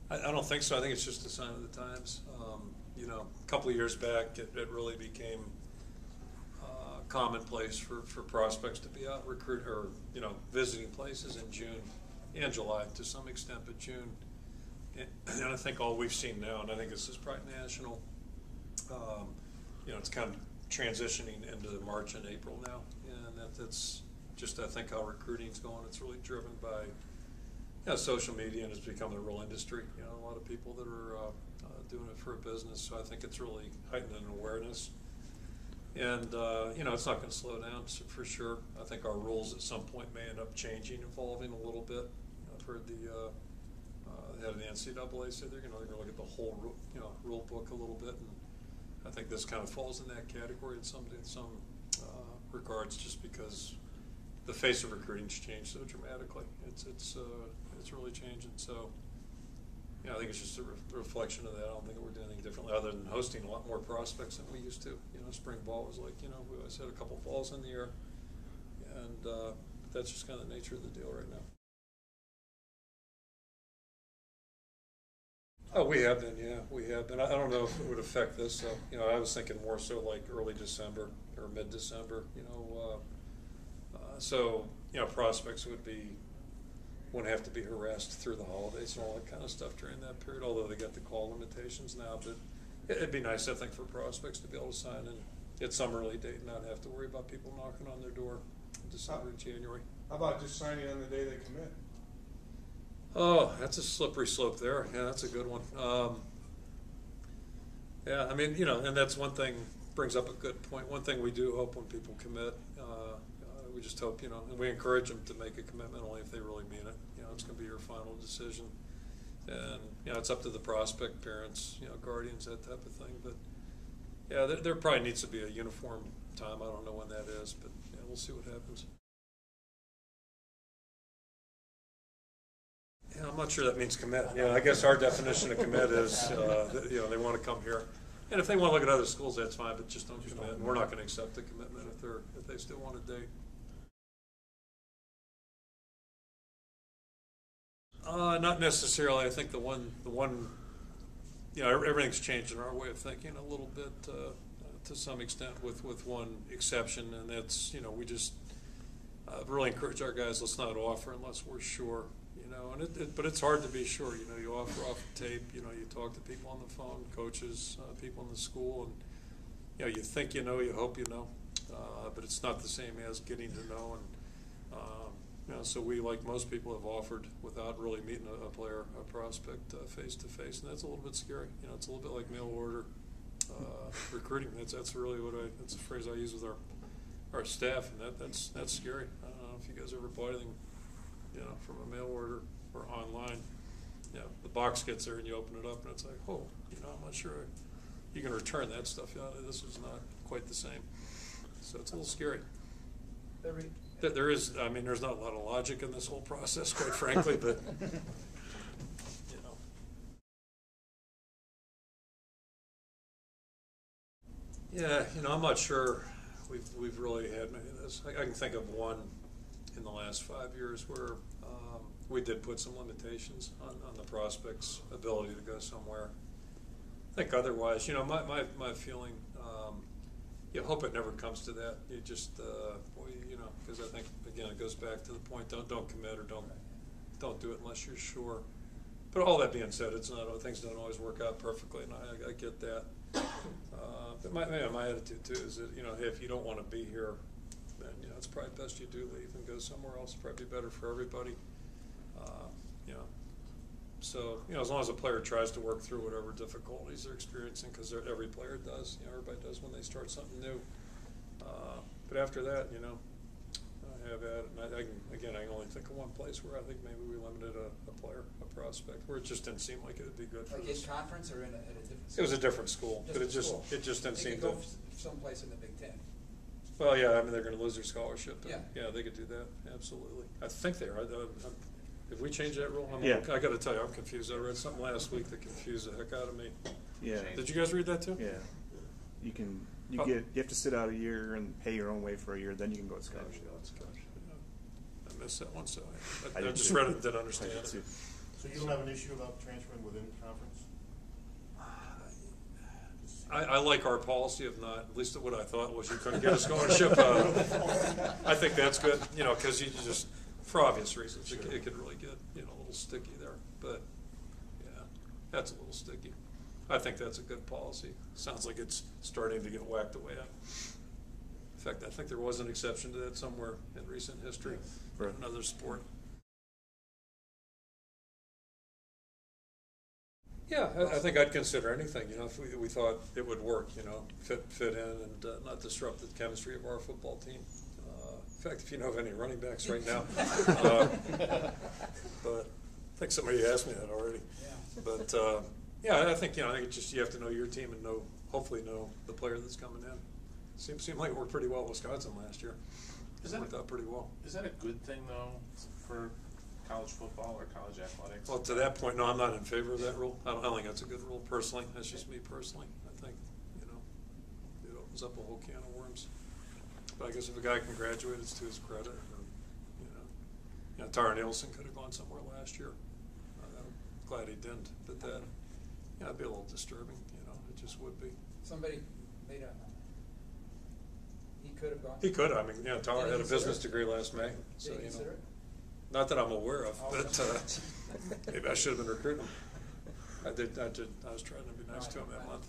I don't think so. I think it's just a sign of the times. A couple of years back, it really became commonplace for prospects to be out visiting places in June and July to some extent, but June. And I think all we've seen now, and I think this is probably national, it's kind of transitioning into March and April now, and that's just, I think, how recruiting's going. It's really driven by social media, and it's become a real industry. A lot of people that are doing it for a business, so I think it's really heightened an awareness. And, it's not going to slow down for sure. I think our rules at some point may end up changing, evolving a little bit. I've heard the head of the NCAA say they're going to look at the whole rule book a little bit, and I think this kind of falls in that category in some regards, just because the face of recruiting's changed so dramatically. It's really changing. So I think it's just a reflection of that. I don't think we're doing anything differently other than hosting a lot more prospects than we used to. Spring ball was like we always had a couple balls in the air, and that's just kind of the nature of the deal right now. Oh, we have been, yeah, we have been. I don't know if it would affect this. So, I was thinking more so like early December or mid-December. Prospects wouldn't have to be harassed through the holidays and all that kind of stuff during that period. Although they got the call limitations now, but it'd be nice, I think, for prospects to be able to sign in at some early date and not have to worry about people knocking on their door in December and January. How about just signing on the day they commit? Oh, that's a slippery slope there. Yeah, that's a good one. And that's one thing, brings up a good point. One thing we do hope when people commit, we just hope, and we encourage them to make a commitment only if they really mean it. It's going to be your final decision. And, it's up to the prospect, parents, guardians, that type of thing. But, yeah, there probably needs to be a uniform time. I don't know when that is, but, we'll see what happens. Yeah, I'm not sure that means commit. I guess our definition of commit is, they want to come here. And if they want to look at other schools, that's fine, but just don't commit. And we're not going to accept the commitment if they still want a date. Not necessarily. I think the one, everything's changed in our way of thinking a little bit to some extent, with one exception, and that's we just really encourage our guys, let's not offer unless we're sure. But it's hard to be sure. You offer off tape. You talk to people on the phone, coaches, people in the school, and you think you hope you know, but it's not the same as getting to know. And so we, like most people, have offered without really meeting a player, a prospect, face to face, and that's a little bit scary. It's a little bit like mail order recruiting. That's really that's a phrase I use with our staff, and that's scary. I don't know if you guys ever bought anything, from a mail order or online. The box gets there and you open it up and it's like, oh, I'm not sure you can return that stuff. This is not quite the same. So it's a little scary. There is, there's not a lot of logic in this whole process, quite frankly, but Yeah, I'm not sure we've really had many of this. I can think of one in the last 5 years where we did put some limitations on the prospect's ability to go somewhere. I think otherwise, my feeling, you hope it never comes to that. You just, because I think, again, it goes back to the point, don't commit or don't do it unless you're sure. But all that being said, things don't always work out perfectly, and I get that. But my attitude too is that hey, if you don't want to be here, then it's probably best you do leave and go somewhere else. It'll probably be better for everybody. So as long as a player tries to work through whatever difficulties they're experiencing, because every player does. Everybody does when they start something new. But after that, I have at it. And I can only think of one place where I think maybe we limited a player, a prospect, where it just didn't seem like it would be good for like this. in conference or at a different school? It was a different school, but it just didn't seem to. They could go someplace in the Big Ten. Well, yeah, they're going to lose their scholarship. Yeah, they could do that. Absolutely. I think they are. Have we changed that rule? Yeah. I got to tell you, I'm confused. I read something last week that confused the heck out of me. Yeah. Did you guys read that too? Yeah. You have to sit out a year and pay your own way for a year, then you can go to scholarship. I missed that one, so I I just read it and didn't understand it. So So you don't have an issue about transferring within conference? I like our policy of not, at least what I thought was you couldn't get a scholarship. I think that's good, you know, because you just, for obvious reasons, Sure. it could really get, you know, a little sticky there. But, yeah, that's a little sticky. I think that's a good policy. Sounds like it's starting to get whacked away at. In fact, I think there was an exception to that somewhere in recent history for another sport. Yeah, I think I'd consider anything, you know, if we thought it would work, you know, fit in and not disrupt the chemistry of our football team. In fact, if you know of any running backs right now. But I think somebody asked me that already. Yeah. But, yeah, I think, you know, I think it's just you have to know your team and hopefully know the player that's coming in. Seemed like it worked pretty well at Wisconsin last year. It worked out pretty well. Is that a good thing, though, for college football or college athletics? Well, to that point, no, I'm not in favor of that rule. I don't think that's a good rule personally. That's just me personally. I think, you know, it opens up a whole can of worms. But I guess if a guy can graduate, it's to his credit. And, you know, Tara Nielsen could have gone somewhere last year. I'm glad he didn't. But that, yeah, it'd be a little disturbing. You know, it just would be. Somebody made he could have gone. He could. I mean, yeah, Tara Did he had a consider business it? degree last May. Did So, he you know. consider it? Not that I'm aware of, Oh, but okay. maybe I should have been recruiting him. I was trying to be nice to him that month.